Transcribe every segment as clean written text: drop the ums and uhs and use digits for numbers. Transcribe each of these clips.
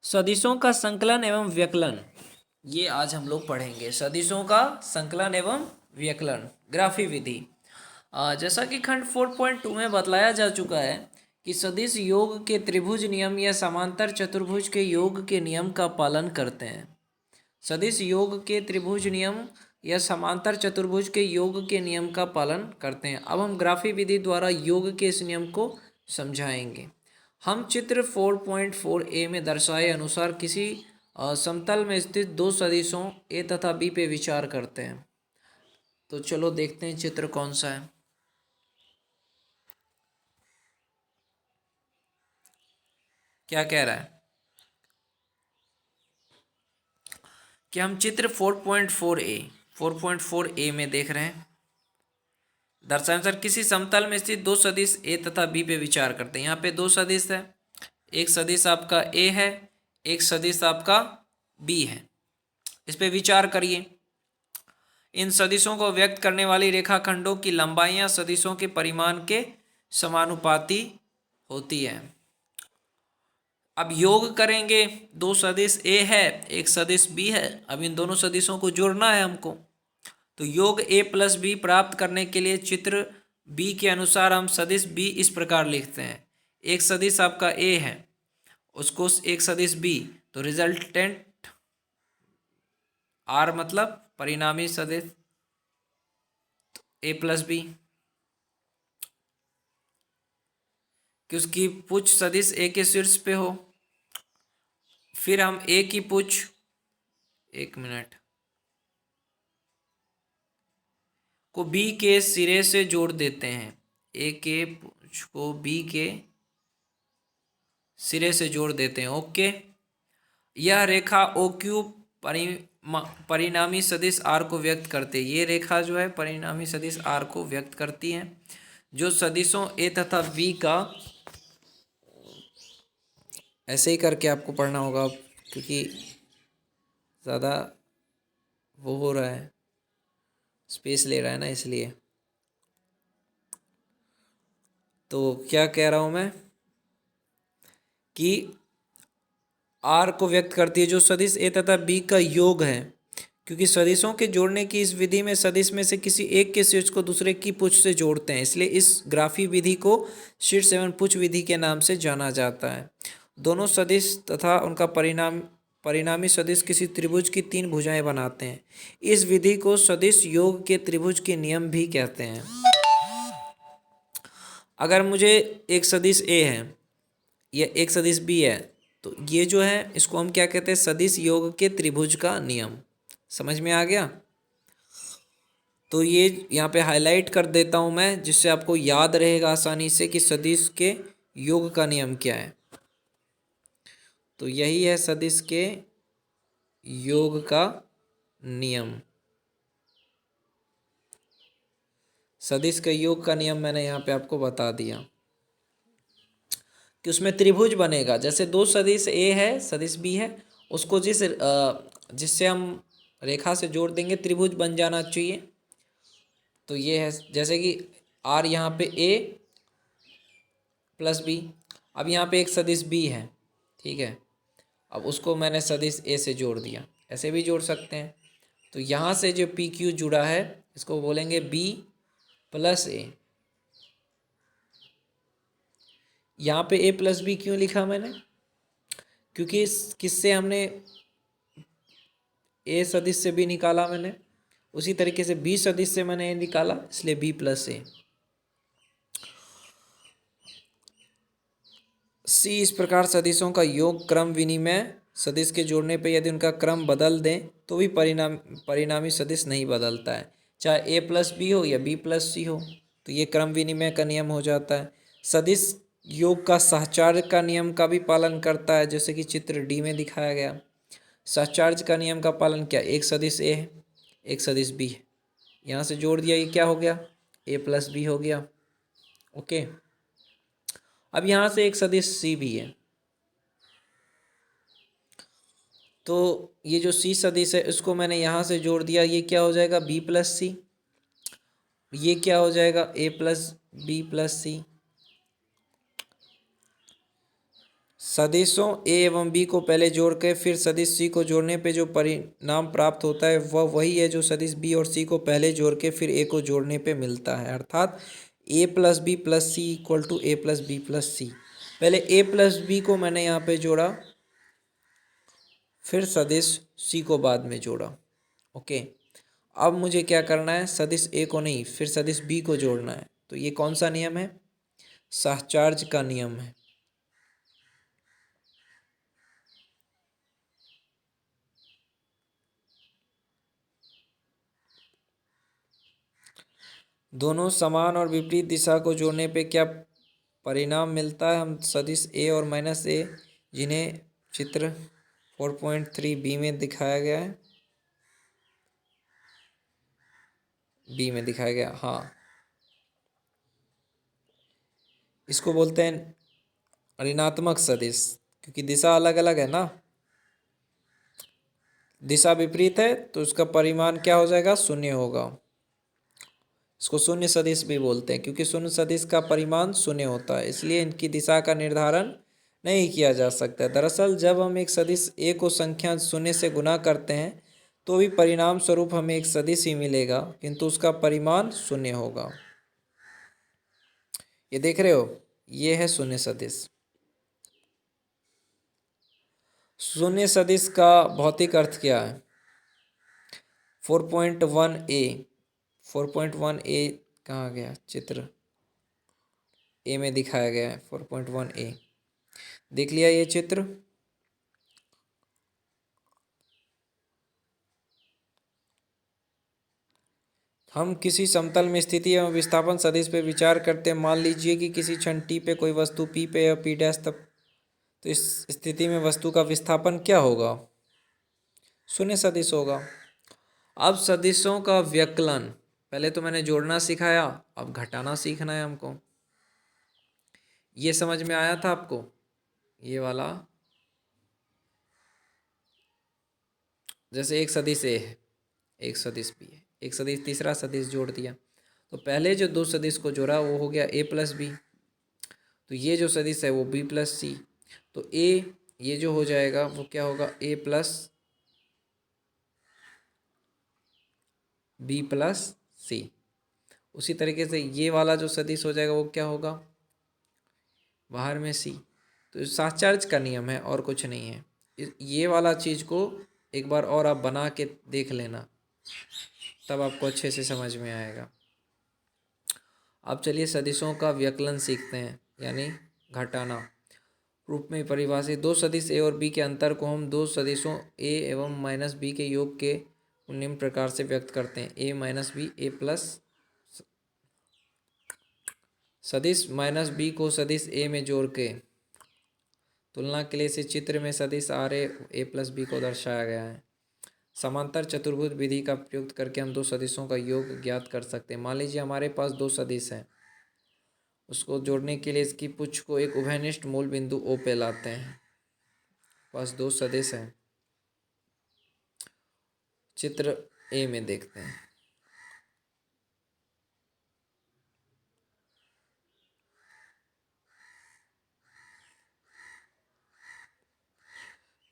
सदिशों का संकलन एवं व्यकलन, ये आज हम लोग पढ़ेंगे। सदिशों का संकलन एवं व्यकलन, ग्राफी विधि। जैसा कि खंड 4.2 में बतलाया जा चुका है कि सदिश योग के त्रिभुज नियम या समांतर चतुर्भुज के योग के नियम का पालन करते हैं। सदिश योग के त्रिभुज नियम या समांतर चतुर्भुज के योग के नियम का पालन करते हैं। अब हम ग्राफी विधि द्वारा योग के इस नियम को समझाएंगे। हम चित्र 4.4a में दर्शाए अनुसार किसी समतल में स्थित दो सदिशों a तथा b पे विचार करते हैं। तो चलो देखते हैं चित्र कौन सा है। क्या कह रहा है कि हम चित्र 4.4a में देख रहे हैं। दर्शानुसार किसी समतल में स्थित दो सदिश a तथा b पे विचार करते हैं। यहाँ पे दो सदिश है, एक सदिश आपका a है, एक सदिश आपका b है। इस पे विचार करिए। इन सदिशों को व्यक्त करने वाली रेखाखंडों की लंबाइयाँ सदिशों के परिमाण के समानुपाती होती है। अब योग करेंगे, दो सदिश a है, एक सदिश b है। अब इन दोनों सदिशों को जोड़ना है हमको। तो योग a प्लस बी प्राप्त करने के लिए चित्र b के अनुसार हम सदिश b इस प्रकार लिखते हैं। एक सदिश आपका a है, उसको एक सदिश b, तो रिजल्टेंट r मतलब परिणामी सदिश a प्लस बी, कि उसकी पुच्छ सदिश a के शीर्ष पे हो। फिर हम a की पुच्छ, एक मिनट, को b के सिरे से जोड़ देते हैं। a के पुच्छ को b के सिरे से जोड़ देते हैं। ओके, यह रेखा ओ क्यू परिणामी सदिश आर को व्यक्त करती है। ये रेखा जो है परिणामी सदिश आर को व्यक्त करती है, जो सदिशों ए तथा बी का, ऐसे ही करके आपको पढ़ना होगा क्योंकि ज़्यादा वो हो रहा है, स्पेस ले रहा है ना, इसलिए। तो क्या कह रहा हूँ मैं कि आर को व्यक्त करती है जो सदिश ए तथा बी का योग है। क्योंकि सदिशों के जोड़ने की इस विधि में सदिश में से किसी एक के शीर्ष को दूसरे की पुच्छ से जोड़ते हैं, इसलिए इस ग्राफी विधि को शीर्ष एवं पुच्छ विधि के नाम से जाना जाता है। दोनों सदिश तथा उनका परिणामी सदिश किसी त्रिभुज की तीन भुजाएं बनाते हैं। इस विधि को सदिश योग के त्रिभुज के नियम भी कहते हैं। अगर मुझे एक सदिश ए है या एक सदिश बी है, तो ये जो है इसको हम क्या कहते हैं, सदिश योग के त्रिभुज का नियम। समझ में आ गया? तो ये यहाँ पे हाईलाइट कर देता हूँ मैं, जिससे आपको याद रहेगा आसानी से कि सदिश के योग का नियम क्या है। तो यही है सदिश के योग का नियम। सदिश के योग का नियम मैंने यहाँ पे आपको बता दिया कि उसमें त्रिभुज बनेगा। जैसे दो सदिश ए है, सदिश बी है, उसको जिससे हम रेखा से जोड़ देंगे त्रिभुज बन जाना चाहिए। तो ये है, जैसे कि आर यहाँ पे ए प्लस बी। अब यहाँ पे एक सदिश बी है, ठीक है। अब उसको मैंने सदिश ए से जोड़ दिया, ऐसे भी जोड़ सकते हैं। तो यहाँ से जो पी क्यू जुड़ा है इसको बोलेंगे बी प्लस ए। यहाँ पे ए प्लस बी क्यों लिखा मैंने? क्योंकि किससे हमने ए सदिश से बी निकाला मैंने, उसी तरीके से बी सदिश से मैंने ए निकाला, इसलिए बी प्लस ए। सी, इस प्रकार सदिशों का योग क्रम विनिमय सदिश के जोड़ने पे यदि उनका क्रम बदल दें तो भी परिणामी सदिश नहीं बदलता है, चाहे ए प्लस बी हो या बी प्लस सी हो। तो ये क्रम विनिमय का नियम हो जाता है। सदिश योग का सहचार्य का नियम का भी पालन करता है, जैसे कि चित्र डी में दिखाया गया। सहचार्य का नियम का पालन क्या, एक सदिश ए है, एक सदिश बी है, यहाँ से जोड़ दिया, ये क्या हो गया, ए प्लस बी हो गया। ओके, अब यहाँ से एक सदिश सी भी है, तो ये जो सी सदिश है इसको मैंने यहाँ से जोड़ दिया, ये क्या हो जाएगा, बी प्लस सी। ये क्या हो जाएगा, ए प्लस बी प्लस सी। सदिशों ए एवं बी को पहले जोड़ के फिर सदिश सी को जोड़ने पे जो परिणाम प्राप्त होता है वह वही है जो सदिश बी और सी को पहले जोड़ के फिर ए को जोड़ने पे मिलता है। अर्थात A plus B plus C equal to A plus B plus C. पहले ए प्लस बी को मैंने यहाँ पे जोड़ा, फिर सदिश सी को बाद में जोड़ा। ओके, अब मुझे क्या करना है, सदिश ए को नहीं फिर सदिश बी को जोड़ना है। तो ये कौन सा नियम है, सहचार्य का नियम है। दोनों समान और विपरीत दिशा को जोड़ने पे क्या परिणाम मिलता है, हम सदिश ए और माइनस ए, जिन्हें चित्र 4.3 बी में दिखाया गया है, बी में दिखाया गया, हाँ, इसको बोलते हैं ऋणात्मक सदिश, क्योंकि दिशा अलग अलग है ना, दिशा विपरीत है तो उसका परिमाण क्या हो जाएगा, शून्य होगा। इसको शून्य सदिश भी बोलते हैं, क्योंकि शून्य सदिश का परिमाण शून्य होता है, इसलिए इनकी दिशा का निर्धारण नहीं किया जा सकता। दरअसल जब हम एक सदिश ए को संख्या शून्य से गुना करते हैं तो भी परिणाम स्वरूप हमें एक सदिश ही मिलेगा, किंतु उसका परिमाण शून्य होगा। ये देख रहे हो, ये है शून्य सदिश। शून्य सदिश का भौतिक अर्थ क्या है, 4.1 ए, 4.1 ए कहाँ गया, चित्र ए में दिखाया गया है 4.1 ए, देख लिया ये चित्र। हम किसी समतल में स्थिति एवं विस्थापन सदिश पे विचार करते हैं। मान लीजिए कि किसी क्षण टी पे कोई वस्तु पी पे या पी डैश तब, तो इस स्थिति में वस्तु का विस्थापन क्या होगा, शून्य सदिश होगा। अब सदिशों का व्यकलन, पहले तो मैंने जोड़ना सिखाया, अब घटाना सीखना है हमको। ये समझ में आया था आपको, ये वाला, जैसे एक सदिश ए है, एक सदिश बी है, एक सदिश तीसरा सदिश जोड़ दिया, तो पहले जो दो सदिश को जोड़ा वो हो गया ए प्लस बी, तो ये जो सदिश है वो बी प्लस सी, तो ए, ये जो हो जाएगा वो क्या होगा, ए प्लस बी प्लस सी। उसी तरीके से ये वाला जो सदिश हो जाएगा वो क्या होगा, बाहर में सी। तो सहचार्य का नियम है और कुछ नहीं है। ये वाला चीज़ को एक बार और आप बना के देख लेना, तब आपको अच्छे से समझ में आएगा। अब चलिए सदिशों का व्यकलन सीखते हैं, यानी घटाना। रूप में परिभाषित दो सदिश ए और बी के अंतर को हम दो सदिशों ए एवं माइनस बी के योग के निम्न प्रकार से व्यक्त करते हैं, ए माइनस बी ए प्लस, सदिश माइनस बी को सदिश ए में जोड़ के तुलना के लिए इस चित्र में सदिश आर ए प्लस बी को दर्शाया गया है। समांतर चतुर्भुज विधि का प्रयोग करके हम दो सदिशों का योग ज्ञात कर सकते हैं। मान लीजिए हमारे पास दो सदिश हैं, उसको जोड़ने के लिए इसकी पुच्छ को एक उभयनिष्ठ मूल बिंदु ओ पे लाते हैं। पास दो सदिश हैं, चित्र ए में देखते हैं।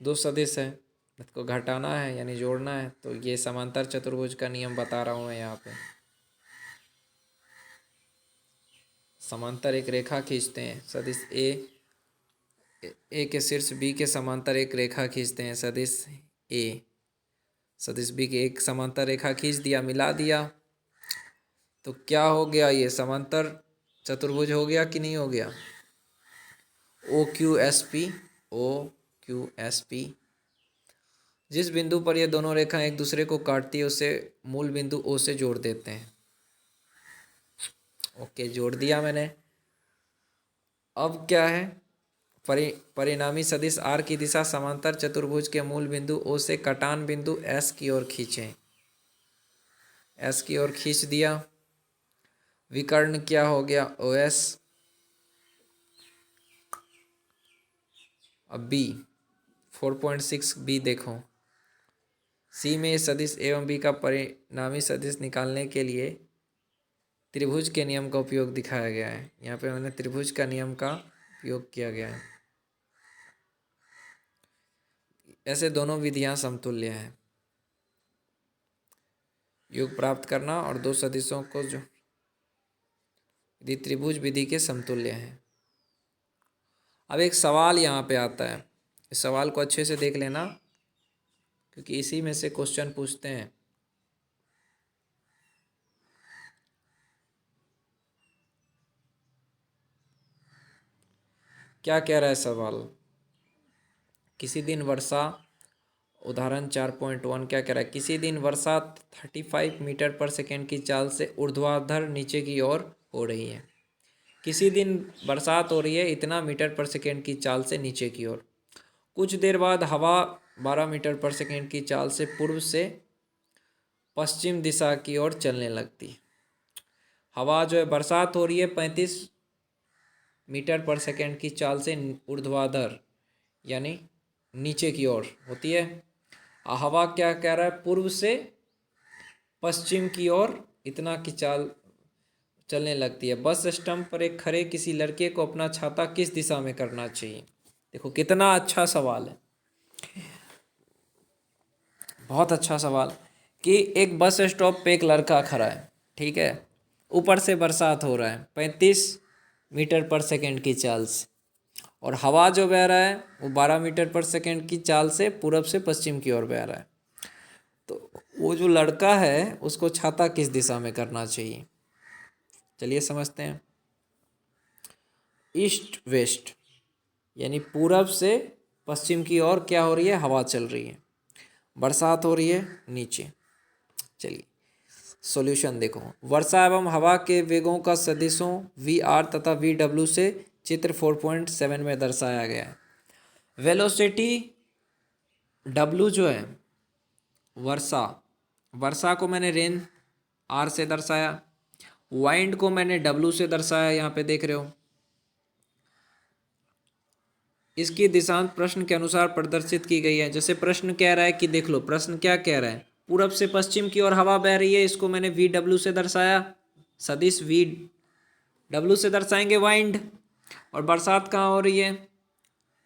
दो सदिश है, इसको घटाना है यानी जोड़ना है, तो ये समांतर चतुर्भुज का नियम बता रहा हूँ मैं यहाँ पे। समांतर एक रेखा खींचते हैं, सदिश ए के शीर्ष बी के समांतर एक रेखा खींचते हैं, सदिश ए सदिश बी की एक समांतर रेखा खींच दिया, मिला दिया, तो क्या हो गया, ये समांतर चतुर्भुज हो गया कि नहीं हो गया, O Q S P, O Q S P. जिस बिंदु पर ये दोनों रेखा एक दूसरे को काटती है उसे मूल बिंदु ओ से जोड़ देते हैं। ओके, जोड़ दिया मैंने। अब क्या है, परिणामी सदिश आर की दिशा समांतर चतुर्भुज के मूल बिंदु ओ से कटान बिंदु एस की ओर खींचें, एस की ओर खींच दिया। विकर्ण क्या हो गया, ओ एस। अब बी 4.6 बी देखो, सी में सदिश एवं बी का परिणामी सदिश निकालने के लिए त्रिभुज के नियम का उपयोग दिखाया गया है। यहाँ पे मैंने त्रिभुज का नियम का उपयोग किया गया है। ऐसे दोनों विधियां समतुल्य हैं। योग प्राप्त करना और दो सदिशों को जो विधि त्रिभुज विधि के समतुल्य हैं। अब एक सवाल यहाँ पे आता है, इस सवाल को अच्छे से देख लेना क्योंकि इसी में से क्वेश्चन पूछते हैं। क्या कह रहा है सवाल? किसी दिन वर्षा, उदाहरण 4.1 क्या कह रहा है? किसी दिन वर्षा 35 मीटर पर सेकेंड की चाल से ऊर्ध्वाधर नीचे की ओर हो रही है। किसी दिन बरसात हो रही है इतना मीटर पर सेकेंड की चाल से नीचे की ओर। कुछ देर बाद हवा 12 मीटर पर सेकेंड की चाल से पूर्व से पश्चिम दिशा की ओर चलने लगती। हवा जो है, बरसात हो रही है 35 मीटर पर सेकेंड की चाल से ऊर्ध्वाधर यानी नीचे की ओर होती है। हवा क्या कह रहा है? पूर्व से पश्चिम की ओर इतना की चाल चलने लगती है। बस स्टैंड पर एक खड़े किसी लड़के को अपना छाता किस दिशा में करना चाहिए? देखो कितना अच्छा सवाल है, बहुत अच्छा सवाल। कि एक बस स्टॉप पे एक लड़का खड़ा है, ठीक है, ऊपर से बरसात हो रहा है 35 मीटर पर सेकेंड की चाल से, और हवा जो बह रहा है वो 12 मीटर पर सेकेंड की चाल से पूरब से पश्चिम की ओर बह रहा है। तो वो जो लड़का है उसको छाता किस दिशा में करना चाहिए? चलिए समझते हैं। ईस्ट वेस्ट यानी पूरब से पश्चिम की ओर क्या हो रही है? हवा चल रही है, बरसात हो रही है नीचे। चलिए सॉल्यूशन देखो। वर्षा एवं हवा के वेगों का सदिशों वी आर तथा वी डब्ल्यू से चित्र 4.7 में दर्शाया गया है। वेलोसिटी डब्ल्यू जो है वर्षा, वर्षा को मैंने रेन आर से दर्शाया, वाइंड को मैंने डब्ल्यू से दर्शाया, यहाँ पे देख रहे हो। इसकी दिशांत प्रश्न के अनुसार प्रदर्शित की गई है। जैसे प्रश्न कह रहा है कि देख लो प्रश्न क्या कह रहा है, पूरब से पश्चिम की ओर हवा बह रही है, इसको मैंने वी डब्ल्यू से दर्शाया, सदिश वी डब्ल्यू से दर्शाएंगे वाइंड। और बरसात कहाँ हो रही है?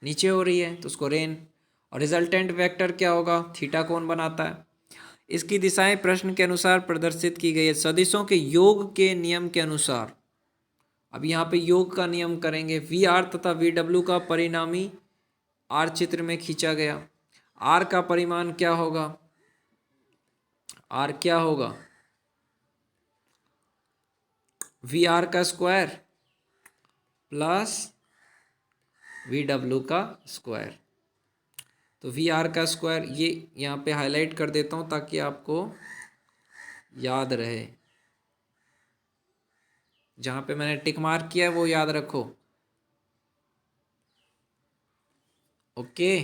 नीचे हो रही है, तो उसको रेन। और रिजल्टेंट वेक्टर क्या होगा? थीटा कोण बनाता है। इसकी दिशाएं प्रश्न के अनुसार प्रदर्शित की गई है सदिशों के योग के नियम के अनुसार। अब यहाँ पे योग का नियम करेंगे। वी आर तथा वी डब्ल्यू का परिणामी आर चित्र में खींचा गया। आर का परिमाण क्या होगा? आर क्या होगा? वी आर का स्क्वायर प्लस वी डब्ल्यू का स्क्वायर। तो वी आर का स्क्वायर, ये यहाँ पे हाईलाइट कर देता हूँ ताकि आपको याद रहे। जहाँ पे मैंने टिक मार्क किया है वो याद रखो। ओके,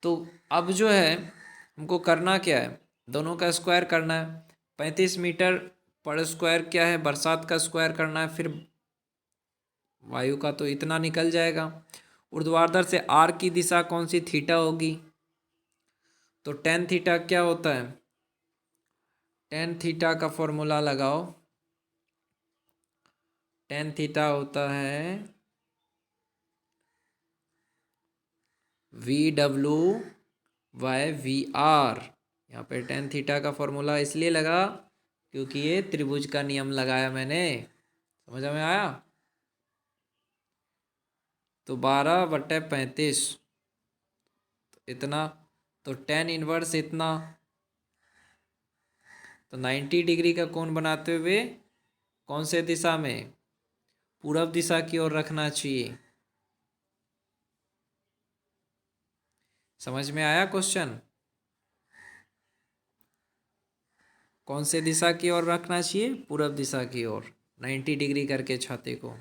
तो अब जो है हमको करना क्या है? दोनों का स्क्वायर करना है। 35 मीटर पर स्क्वायर क्या है? बरसात का स्क्वायर करना है, फिर वायु का तो इतना निकल जाएगा। ऊर्ध्वाधर से आर की दिशा कौन सी? थीटा होगी। तो टेन थीटा क्या होता है? टेन थीटा का फॉर्मूला लगाओ। टेन थीटा होता है V W by V R. यहाँ पे टेन थीटा का फॉर्मूला इसलिए लगा क्योंकि ये त्रिभुज का नियम लगाया मैंने। समझ में आया? तो 12/35 इतना, तो टेन इनवर्स इतना, तो 90 डिग्री का कोण बनाते हुए कौन से दिशा में? पूरब दिशा की ओर रखना चाहिए। समझ में आया क्वेश्चन? कौन से दिशा की ओर रखना चाहिए? पूरब दिशा की ओर, 90 डिग्री करके छाते को।